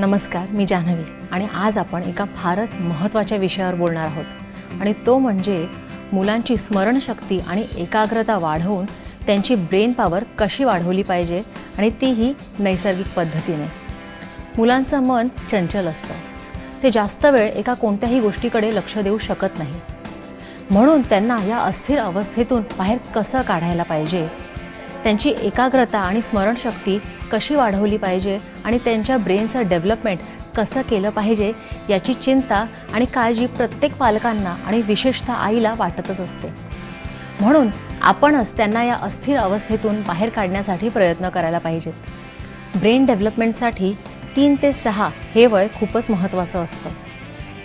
नमस्कार, मी जान्हवी आणि आज आपण एका फारच महत्त्वाच्या विषयावर बोलणार आहोत आणि तो म्हणजे मुलांची स्मरणशक्ती आणि एकाग्रता वाढवून त्यांची ब्रेन पॉवर कशी वाढवली पाहिजे आणि तीही नैसर्गिक पद्धतीने। मुलांचं मन चंचल असतं, ते जास्त वेळ एका कोणत्याही गोष्टीकडे लक्ष देऊ शकत नाही, म्हणून त्यांना या अस्थिर अवस्थेतून बाहेर कसं काढायला पाहिजे, त्यांची एकाग्रता आणि स्मरणशक्ती कशी वाढवली पाहिजे आणि त्यांच्या ब्रेनचं डेव्हलपमेंट कसं केलं पाहिजे याची चिंता आणि काळजी प्रत्येक पालकांना आणि विशेषतः आईला वाटतच असते। म्हणून आपणच त्यांना या अस्थिर अवस्थेतून बाहेर काढण्यासाठी प्रयत्न करायला पाहिजेत। ब्रेन डेव्हलपमेंटसाठी 3 ते 6 हे वय खूपच महत्त्वाचं असतं,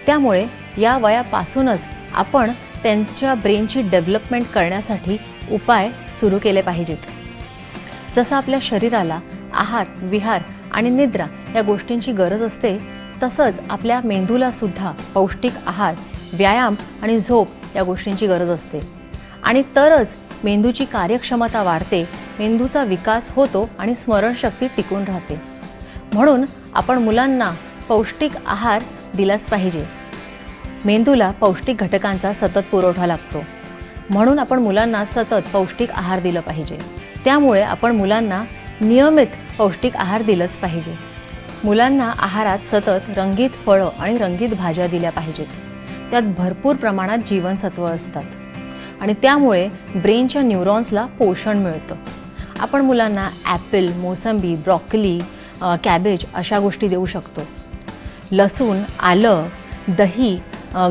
त्यामुळे या वयापासूनच आपण त्यांच्या ब्रेनची डेव्हलपमेंट करण्यासाठी उपाय सुरू केले पाहिजेत। जसं आपल्या शरीराला आहार, विहार आणि निद्रा या गोष्टींची गरज असते, तसंच आपल्या मेंदूला सुद्धा पौष्टिक आहार, व्यायाम आणि झोप या गोष्टींची गरज असते आणि तरच मेंदूची कार्यक्षमता वाढते, मेंदूचा विकास होतो आणि स्मरणशक्ती टिकून राहते। म्हणून आपण मुलांना पौष्टिक आहार दिलाच पाहिजे। मेंदूला पौष्टिक घटकांचा सतत पुरवठा लागतो, म्हणून आपण मुलांना सतत पौष्टिक आहार दिला पाहिजे। त्यामुळे आपण मुलांना नियमित पौष्टिक आहार दिलंच पाहिजे। मुलांना आहारात सतत रंगीत फळं आणि रंगीत भाज्या दिल्या पाहिजेत, त्यात भरपूर प्रमाणात जीवनसत्व असतात आणि त्यामुळे ब्रेनच्या न्यूरॉन्सला पोषण मिळतं। आपण मुलांना ॲपल, मोसंबी, ब्रॉकली, कॅबेज अशा गोष्टी देऊ शकतो। लसूण, आलं, दही,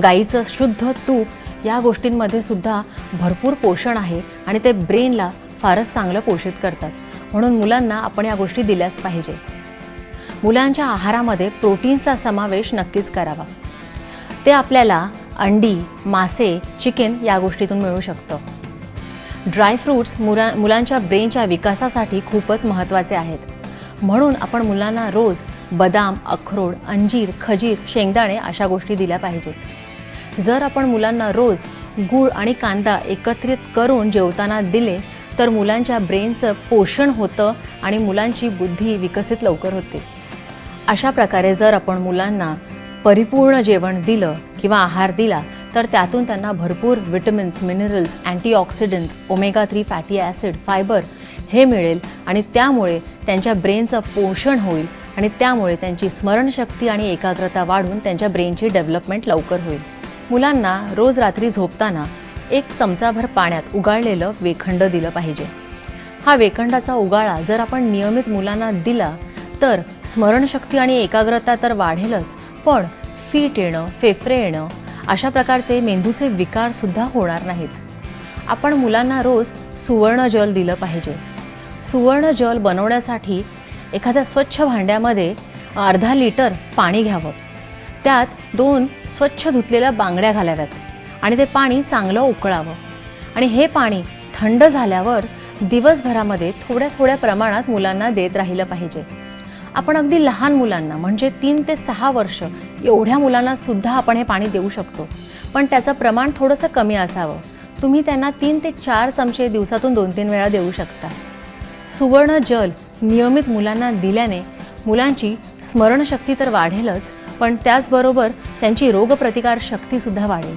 गाईचं शुद्ध तूप या गोष्टींमध्ये सुद्धा भरपूर पोषण आहे आणि ते ब्रेनला फारच चांगलं पोषित करतात, म्हणून मुलांना आपण या गोष्टी दिल्याच पाहिजे। मुलांच्या आहारामध्ये प्रोटीन्सचा समावेश नक्कीच करावा। ते आपल्याला अंडी, मासे, चिकन या गोष्टीतून मिळू शकतं। ड्राय फ्रूट्स मुलांच्या ब्रेनच्या विकासासाठी खूपच महत्त्वाचे आहेत, म्हणून आपण मुलांना रोज बदाम, अक्रोड, अंजीर, खजीर, शेंगदाणे अशा गोष्टी दिल्या पाहिजेत। जर आपण मुलांना रोज गूळ आणि कांदा एकत्रित करून जेवताना दिले तर मुलांच्या ब्रेनचं पोषण होतं आणि मुलांची बुद्धी विकसित लवकर होते। अशा प्रकारे जर आपण मुलांना परिपूर्ण जेवण दिलं किंवा आहार दिला तर त्यातून त्यांना भरपूर vitamins, minerals, antioxidants, omega 3 fatty acid, fibre हे मिळेल आणि त्यामुळे त्यांच्या ब्रेनचं पोषण होईल आणि त्यामुळे त्यांची स्मरणशक्ती आणि एकाग्रता वाढून त्यांच्या ब्रेनची डेव्हलपमेंट लवकर होईल। मुलांना रोज रात्री झोपताना 1 चमचाभर पाण्यात उगाळलेलं वेखंड दिलं पाहिजे। हा वेखंडाचा उगाळा जर आपण नियमित मुलांना दिला तर स्मरणशक्ती आणि एकाग्रता तर वाढेलच, पण फीट येणं, फेफरे येणं अशा प्रकारचे मेंदूचे विकार सुद्धा होणार नाहीत। आपण मुलांना रोज सुवर्ण जल दिलं पाहिजे। सुवर्ण जल बनवण्यासाठी एखाद्या स्वच्छ भांड्यामध्ये अर्धा लिटर पाणी घ्यावं, त्यात 2 स्वच्छ धुतलेल्या बांगड्या घालाव्यात आणि ते पाणी चांगलं उकळावं आणि हे पाणी थंड झाल्यावर दिवसभरामध्ये थोड्या थोड्या प्रमाणात मुलांना देत राहिलं पाहिजे। आपण अगदी लहान मुलांना म्हणजे 3 ते 6 वर्ष एवढ्या मुलांना सुद्धा आपण हे पाणी देऊ शकतो, पण त्याचं प्रमाण थोडंसं कमी असावं। तुम्ही त्यांना 3 ते 4 चमचे दिवसातून 2-3 वेळा देऊ शकता। सुवर्ण जल नियमित मुलांना दिल्याने मुलांची स्मरणशक्ती तर वाढेलच, पण त्याचबरोबर त्यांची रोगप्रतिकार शक्ती सुद्धा वाढेल।